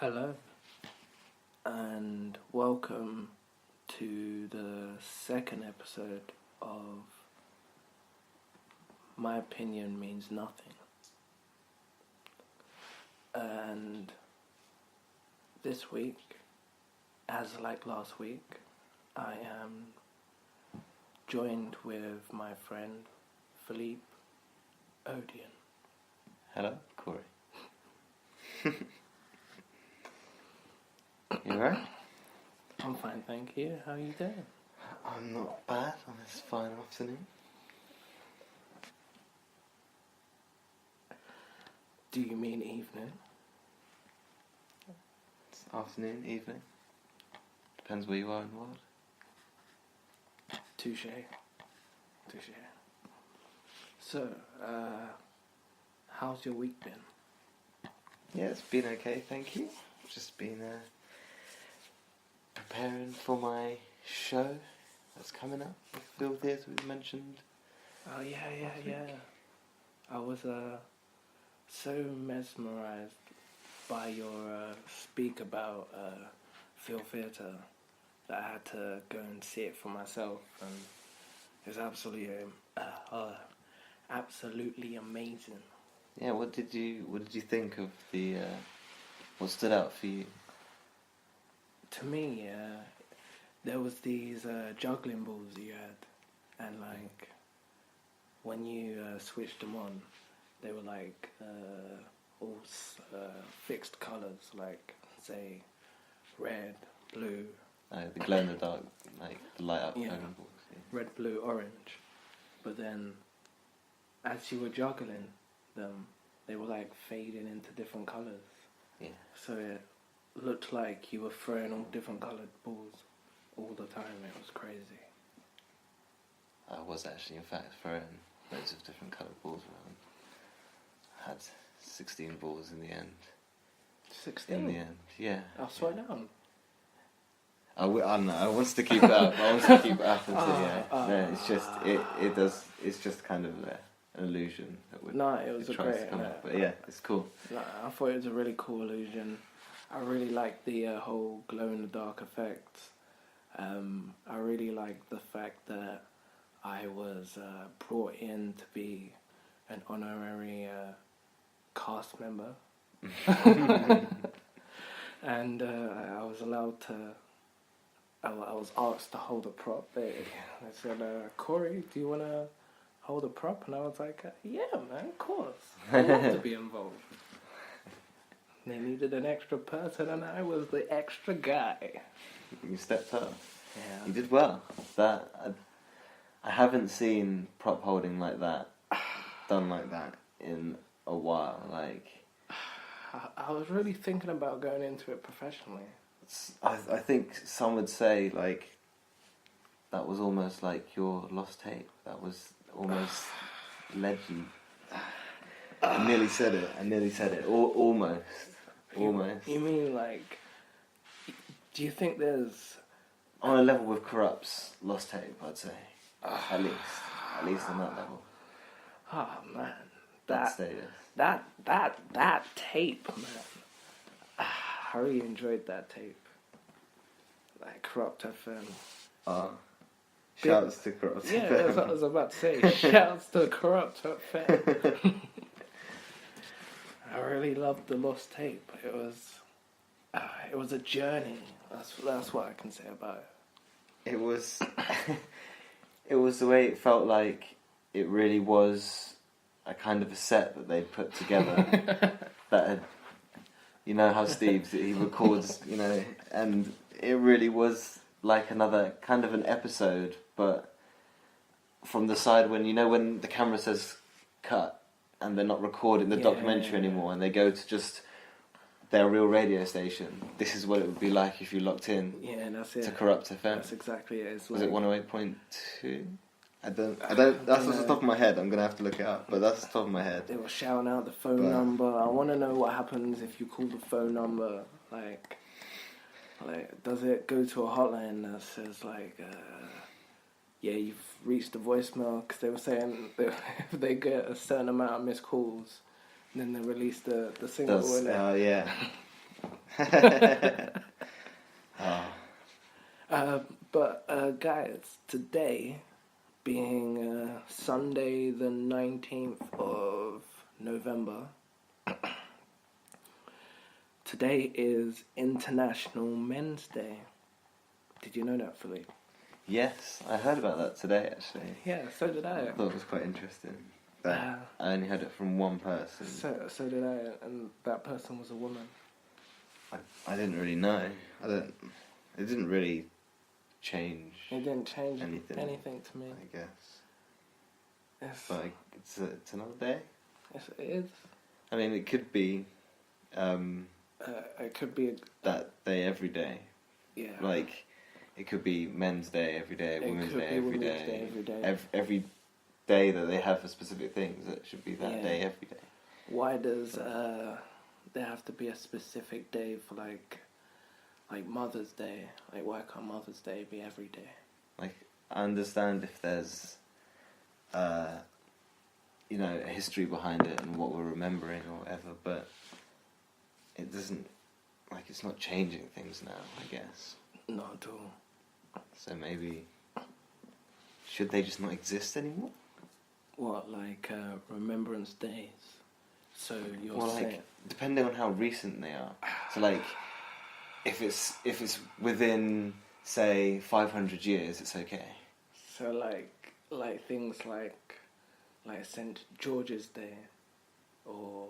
Hello, and welcome to the second episode of My Opinion Means Nothing. And this week, as like last week, I am joined with my friend Philippeat. Hello, Corey. You alright? I'm fine, thank you. How are you doing? I'm not bad on this fine afternoon. Do you mean evening? It's afternoon, evening. Depends where you are in the world. Touche. So, how's your week been? Yeah, it's been okay, thank you. Just been preparing for my show that's coming up with Philippeat, as we mentioned. Oh, yeah. I was so mesmerised by your speak about Philippeat that I had to go and see it for myself, and it was absolutely amazing. Yeah, what did you think of the what stood out for you? To me, there was these juggling balls you had, and like when you switched them on, they were like all fixed colours, like say red, blue. The glow in the dark, like the light up balls. Yeah. Red, blue, orange. But then, as you were juggling them, they were like fading into different colours. Yeah. So it looked like you were throwing all different coloured balls all the time. It was crazy. I was actually, in fact, throwing loads of different coloured balls around. I had 16 balls in the end. 16? In the end, yeah. I'll swear down. I want to keep it up. No, it's just it's just kind of an illusion that would. No, it was a great. But yeah, it's cool. No, I thought it was a really cool illusion. I really liked the whole glow in the dark effect. I really liked the fact that I was brought in to be an honorary cast member, and I was allowed to. I was asked to hold a prop. They said, Corey, do you want to hold a prop? And I was like, yeah, man, of course. I'd love to be involved. They needed an extra person, and I was the extra guy. You stepped up. Yeah. You did well. I haven't seen prop holding like that, done like that, in a while. Like, I was really thinking about going into it professionally. I think some would say, like, that was almost like your lost tape. That was almost legend. I nearly said it. Almost. You mean, like, do you think there's... On a level with Corrupt's lost tape, I'd say. At least on that level. Oh, man. That status. That tape, man. I really enjoyed that tape. Like Corrupt FM. Shouts to Corrupt Yeah, FM. that's what I was about to say. Shouts to Corrupt FM. I really loved the lost tape. It was a journey. That's what I can say about it. It was the way it felt like it really was a kind of a set that they put together that had. You know how he records, and it really was like another kind of an episode, but from the side when the camera says cut and they're not recording the documentary anymore and they go to just their real radio station. This is what it would be like if you locked in. Yeah, that's it. To Corrupt FM. That's exactly it. Was it 108.2? I don't. That's off the top of my head. I'm gonna have to look it up, but that's the top of my head. They were shouting out the phone number. I want to know what happens if you call the phone number. Like, does it go to a hotline that says like, yeah, you've reached the voicemail? Because they were saying if they get a certain amount of missed calls, then they release the single. Yeah. But guys, today being Sunday the 19th of November, today is International Men's Day. Did you know that, Philippe? Yes, I heard about that today, actually. Yeah, so did I. I thought it was quite interesting. But I only heard it from one person. So did I, and that person was a woman. I didn't really know. It didn't really change. It didn't change anything to me. I guess. But it's another day. Yes, it is. I mean, it could be. It could be that day every day. Yeah. Like, it could be Men's Day every day, Women's Day every day. Every day that they have for specific things, it should be that day every day. Why does there have to be a specific day for like Mother's Day? Like, why can't Mother's Day be every day? Like, I understand if there's a history behind it and what we're remembering or whatever, but it doesn't, like, it's not changing things now, I guess. Not at all. So maybe, should they just not exist anymore? What, like remembrance days? So you're saying... like, depending on how recent they are. So, like, if it's within, say, 500 years, it's okay. So like things like St. George's Day, or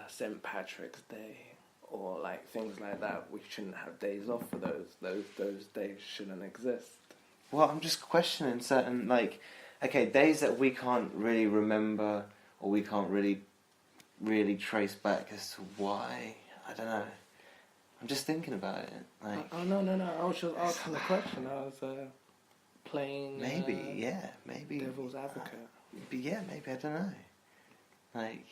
St. Patrick's Day, or like things like that. We shouldn't have days off for those. Those days shouldn't exist. Well, I'm just questioning certain, like, okay, days that we can't really remember or we can't really trace back as to why. I don't know. I'm just thinking about it. Like, oh no! I was just asking the question. I was playing. Maybe. Devil's advocate. Maybe I don't know. Like.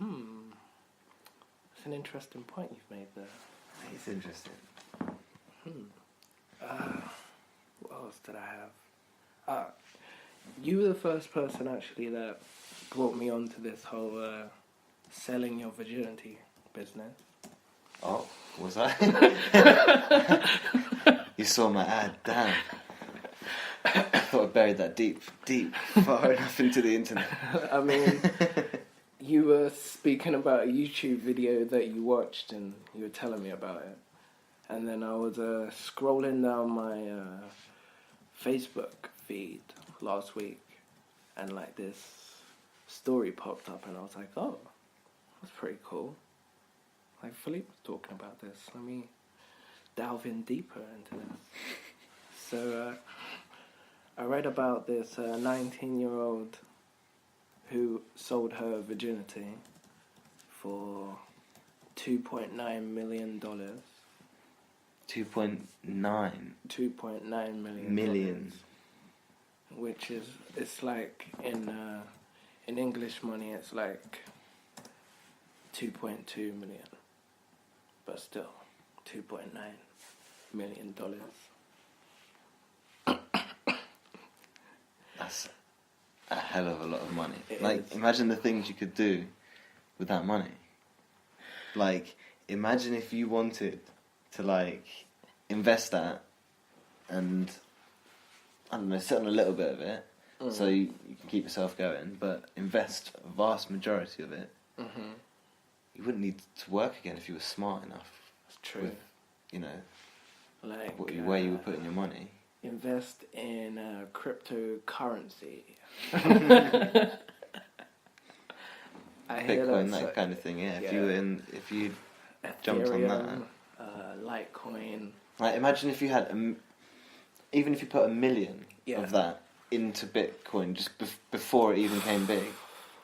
It's an interesting point you've made there. It's interesting. What else did I have? You were the first person actually that brought me onto this whole selling your virginity business. Oh, was I? You saw my ad, damn. I thought I buried that deep, far enough into the internet. I mean, you were speaking about a YouTube video that you watched and you were telling me about it. And then I was scrolling down my Facebook feed last week, and like this story popped up, and I was like, oh, that's pretty cool. Like, Philippe was talking about this. Let me delve in deeper into this. So I read about this 19-year-old who sold her virginity for $2.9 million. 2.9 $2.9 million. Which is, it's like in English money, it's like 2.2 million. But still, $2.9 million. That's a hell of a lot of money. It like, is. Imagine the things you could do with that money. Like, imagine if you wanted to, like, invest that and, I don't know, sit on a little bit of it so you can keep yourself going, but invest a vast majority of it. Mm-hmm. You wouldn't need to work again if you were smart enough. That's true. With, you know, like where you were putting your money. Invest in cryptocurrency. Bitcoin, that kind of thing. Yeah. If you jumped on that. Litecoin. Like, imagine if you had even if you put 1 million of that into Bitcoin just before it even came big,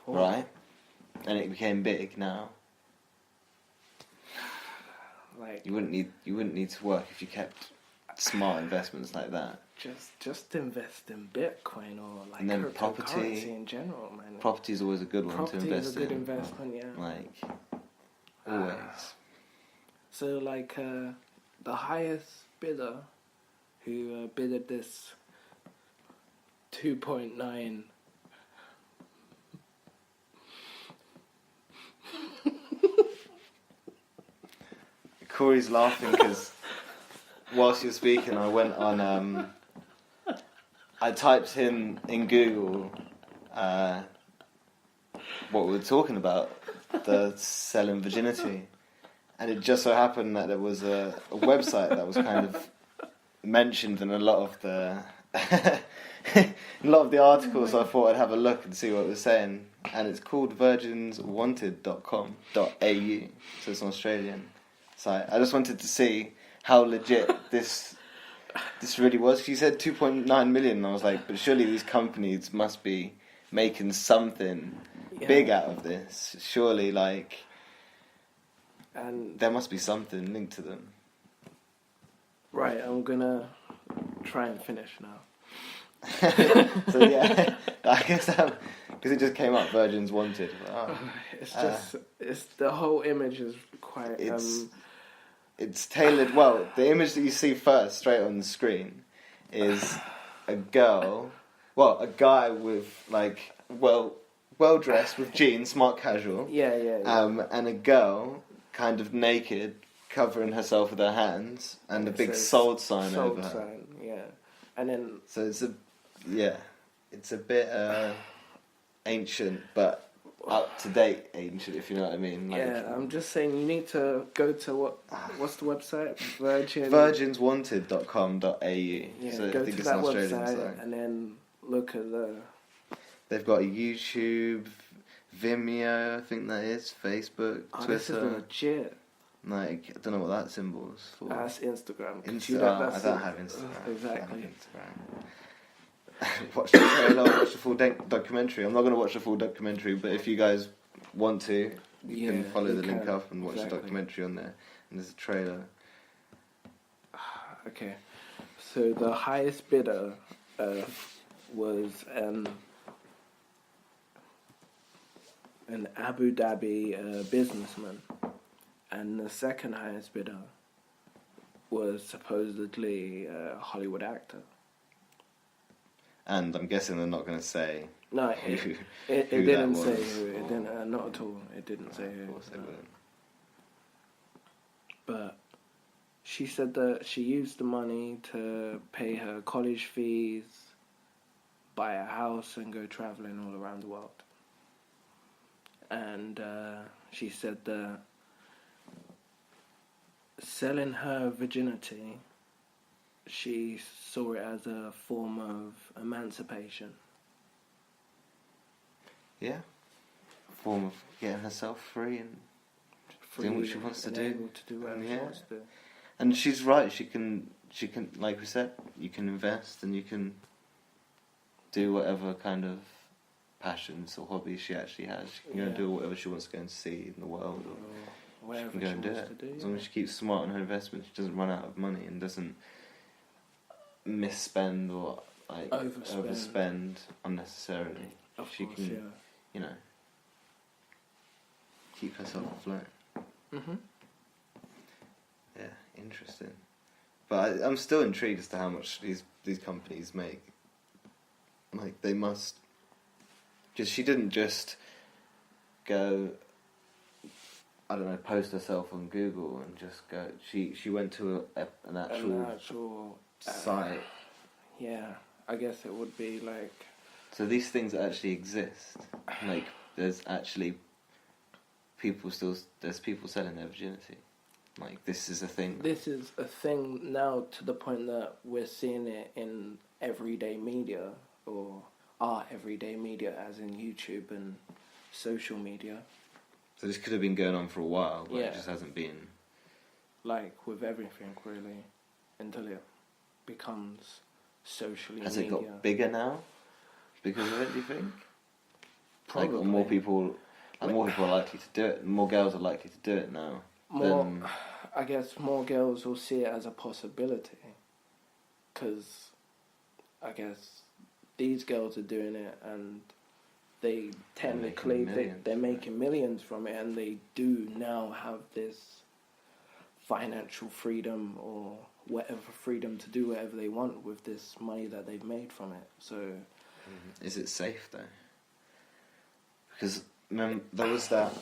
right? And it became big now. Like, you wouldn't need to work if you kept smart investments like that. Just invest in Bitcoin or like, and then cryptocurrency property in general, man. Property is always a good one to invest in. Property is a good investment, yeah. Like, always. So like the highest bidder who bidded this 2.9 $2.9 Corey's laughing because whilst you're speaking, I went on. I typed in Google what we were talking about, the selling virginity, and it just so happened that there was a website that was kind of mentioned in a lot of the articles. So I thought I'd have a look and see what it was saying, and it's called virginswanted.com.au, so it's an Australian site. I just wanted to see how legit this really was. She said 2.9 million, and I was like, but surely these companies must be making something big out of this. Surely, like, and there must be something linked to them. Right, I'm gonna try and finish now. So yeah, I guess because it just came up, Virgins Wanted. Oh. It's just, it's the whole image is quite. It's tailored. Well, the image that you see first, straight on the screen, is a guy with like well dressed with jeans, smart casual. Yeah. And a girl kind of naked, covering herself with her hands, and a big sold sign over her. Sign, yeah. And then So it's a bit ancient, but up to date ancient, if you know what I mean. Like, yeah, I'm just saying you need to go to what's the website? virginswanted.com.au. Yeah, So go I think to it's that an Australian website site. and then look at the. They've got a YouTube, Vimeo, I think that is, Facebook, Oh, this is Twitter. legit. Like, I don't know what that symbol's for. That's Instagram. I don't have Instagram. Exactly. I don't have Instagram. Watch the trailer, watch the full documentary. I'm not going to watch the full documentary, but if you guys want to, you can follow the link up and watch the documentary on there. And there's a trailer. Okay, so the highest bidder was an Abu Dhabi businessman, and the second highest bidder was supposedly a Hollywood actor. And I'm guessing they're not going to say. No, who it that didn't was. say who. It didn't. Not at all. It didn't say who. Of course they wouldn't. But she said that she used the money to pay her college fees, buy a house, and go traveling all around the world. And she said that selling her virginity, she saw it as a form of emancipation. Yeah. A form of getting herself free and doing what she wants to do. Able to do whatever she wants to do. And she's right. She can, like we said, you can invest and you can do whatever kind of passions or hobbies she actually has. She can go and do whatever she wants to go and see in the world, or whatever she can go and do it. As long as she keeps smart on her investment, she doesn't run out of money and doesn't misspend or like overspend unnecessarily. She can, you know, keep herself afloat. Mhm. Yeah, interesting. But I'm still intrigued as to how much these companies make. Like, they must. Because she didn't just go, I don't know, post herself on Google and just go. She went to an actual site. Yeah, I guess it would be like. So these things actually exist. Like, there's actually there's people selling their virginity. Like, this is a thing. This is a thing now, to the point that we're seeing it in everyday media, or our everyday media, as in YouTube and social media. So this could have been going on for a while, but it just hasn't been. Like, with everything, really, until it becomes socially Has media. it got bigger now because of it, do you think? Probably. Like, more people are likely to do it. More girls are likely to do it now. I guess more girls will see it as a possibility, because I guess these girls are doing it and they technically they're making millions from it, and they do now have this financial freedom or whatever freedom to do whatever they want with this money that they've made from it. So, is it safe though? Because there was that